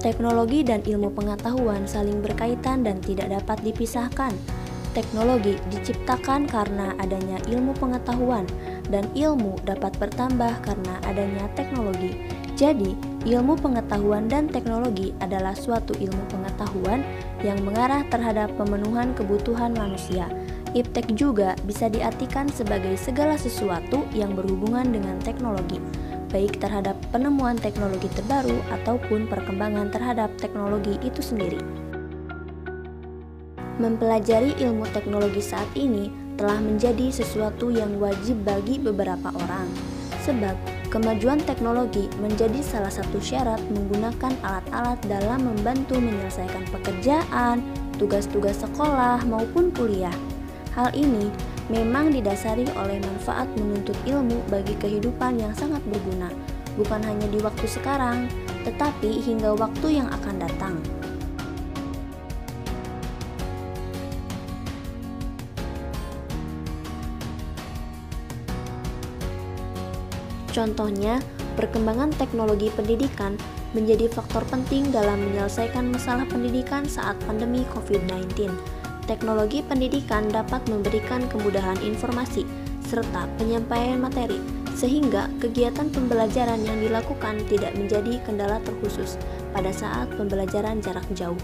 Teknologi dan ilmu pengetahuan saling berkaitan dan tidak dapat dipisahkan. Teknologi diciptakan karena adanya ilmu pengetahuan, dan ilmu dapat bertambah karena adanya teknologi. Jadi, ilmu pengetahuan dan teknologi adalah suatu ilmu pengetahuan yang mengarah terhadap pemenuhan kebutuhan manusia. Iptek juga bisa diartikan sebagai segala sesuatu yang berhubungan dengan teknologi, baik terhadap penemuan teknologi terbaru ataupun perkembangan terhadap teknologi itu sendiri. Mempelajari ilmu teknologi saat ini telah menjadi sesuatu yang wajib bagi beberapa orang, sebab kemajuan teknologi menjadi salah satu syarat menggunakan alat-alat dalam membantu menyelesaikan pekerjaan, tugas-tugas sekolah maupun kuliah. Hal ini memang didasari oleh manfaat menuntut ilmu bagi kehidupan yang sangat berguna, bukan hanya di waktu sekarang, tetapi hingga waktu yang akan datang. Contohnya, perkembangan teknologi pendidikan menjadi faktor penting dalam menyelesaikan masalah pendidikan saat pandemi COVID-19. Teknologi pendidikan dapat memberikan kemudahan informasi serta penyampaian materi, sehingga kegiatan pembelajaran yang dilakukan tidak menjadi kendala terkhusus pada saat pembelajaran jarak jauh.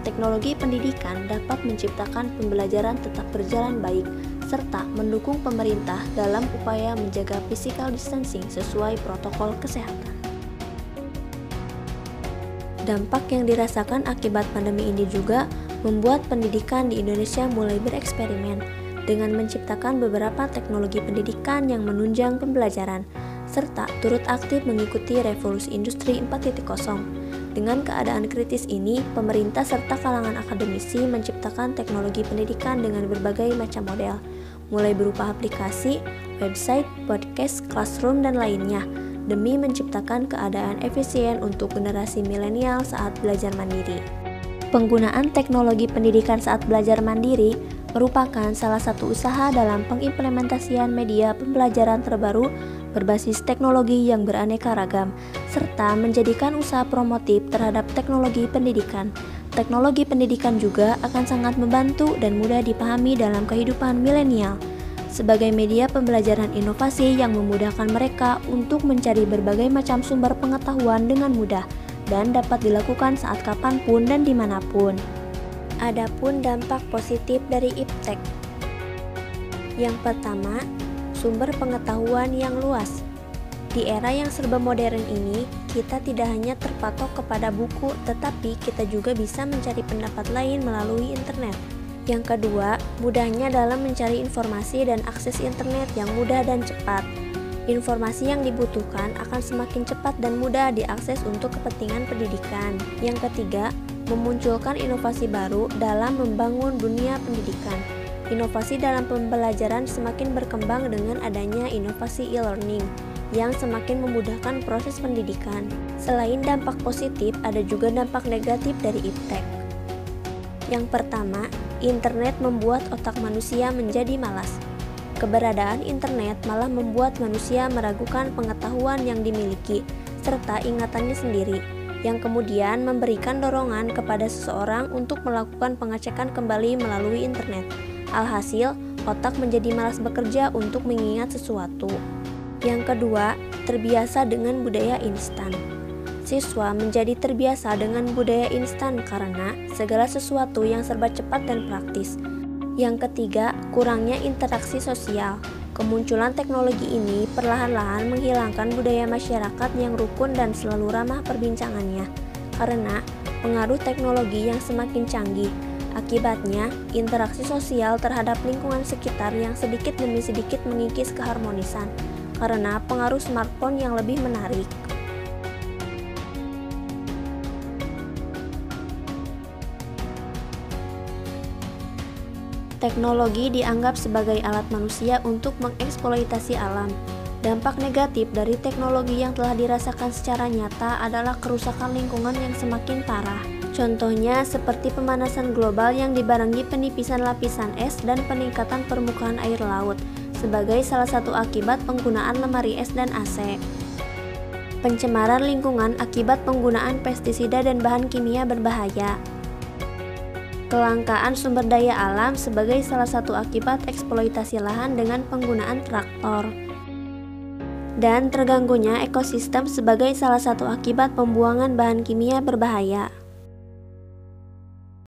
Teknologi pendidikan dapat menciptakan pembelajaran tetap berjalan baik, serta mendukung pemerintah dalam upaya menjaga physical distancing sesuai protokol kesehatan. Dampak yang dirasakan akibat pandemi ini juga membuat pendidikan di Indonesia mulai bereksperimen dengan menciptakan beberapa teknologi pendidikan yang menunjang pembelajaran, serta turut aktif mengikuti revolusi industri 4.0. Dengan keadaan kritis ini, pemerintah serta kalangan akademisi menciptakan teknologi pendidikan dengan berbagai macam model, mulai berupa aplikasi, website, podcast, classroom, dan lainnya, demi menciptakan keadaan efisien untuk generasi milenial saat belajar mandiri. Penggunaan teknologi pendidikan saat belajar mandiri merupakan salah satu usaha dalam pengimplementasian media pembelajaran terbaru berbasis teknologi yang beraneka ragam, serta menjadikan usaha promotif terhadap teknologi pendidikan. Teknologi pendidikan juga akan sangat membantu dan mudah dipahami dalam kehidupan milenial, sebagai media pembelajaran inovasi yang memudahkan mereka untuk mencari berbagai macam sumber pengetahuan dengan mudah, dan dapat dilakukan saat kapanpun dan dimanapun. Adapun dampak positif dari iptek. Yang pertama, sumber pengetahuan yang luas. Di era yang serba modern ini, kita tidak hanya terpatok kepada buku, tetapi kita juga bisa mencari pendapat lain melalui internet. Yang kedua, mudahnya dalam mencari informasi dan akses internet yang mudah dan cepat. Informasi yang dibutuhkan akan semakin cepat dan mudah diakses untuk kepentingan pendidikan. Yang ketiga, memunculkan inovasi baru dalam membangun dunia pendidikan. Inovasi dalam pembelajaran semakin berkembang dengan adanya inovasi e-learning yang semakin memudahkan proses pendidikan. Selain dampak positif, ada juga dampak negatif dari iptek. Yang pertama, internet membuat otak manusia menjadi malas. Keberadaan internet malah membuat manusia meragukan pengetahuan yang dimiliki serta ingatannya sendiri, yang kemudian memberikan dorongan kepada seseorang untuk melakukan pengecekan kembali melalui internet. Alhasil, otak menjadi malas bekerja untuk mengingat sesuatu. Yang kedua, terbiasa dengan budaya instan. Siswa menjadi terbiasa dengan budaya instan karena segala sesuatu yang serba cepat dan praktis. Yang ketiga, kurangnya interaksi sosial. Kemunculan teknologi ini perlahan-lahan menghilangkan budaya masyarakat yang rukun dan selalu ramah perbincangannya, karena pengaruh teknologi yang semakin canggih. Akibatnya, interaksi sosial terhadap lingkungan sekitar yang sedikit demi sedikit mengikis keharmonisan, karena pengaruh smartphone yang lebih menarik. Teknologi dianggap sebagai alat manusia untuk mengeksploitasi alam. Dampak negatif dari teknologi yang telah dirasakan secara nyata adalah kerusakan lingkungan yang semakin parah. Contohnya seperti pemanasan global yang dibarengi penipisan lapisan es dan peningkatan permukaan air laut sebagai salah satu akibat penggunaan lemari es dan AC. pencemaran lingkungan akibat penggunaan pestisida dan bahan kimia berbahaya, kelangkaan sumber daya alam sebagai salah satu akibat eksploitasi lahan dengan penggunaan traktor, dan terganggunya ekosistem sebagai salah satu akibat pembuangan bahan kimia berbahaya.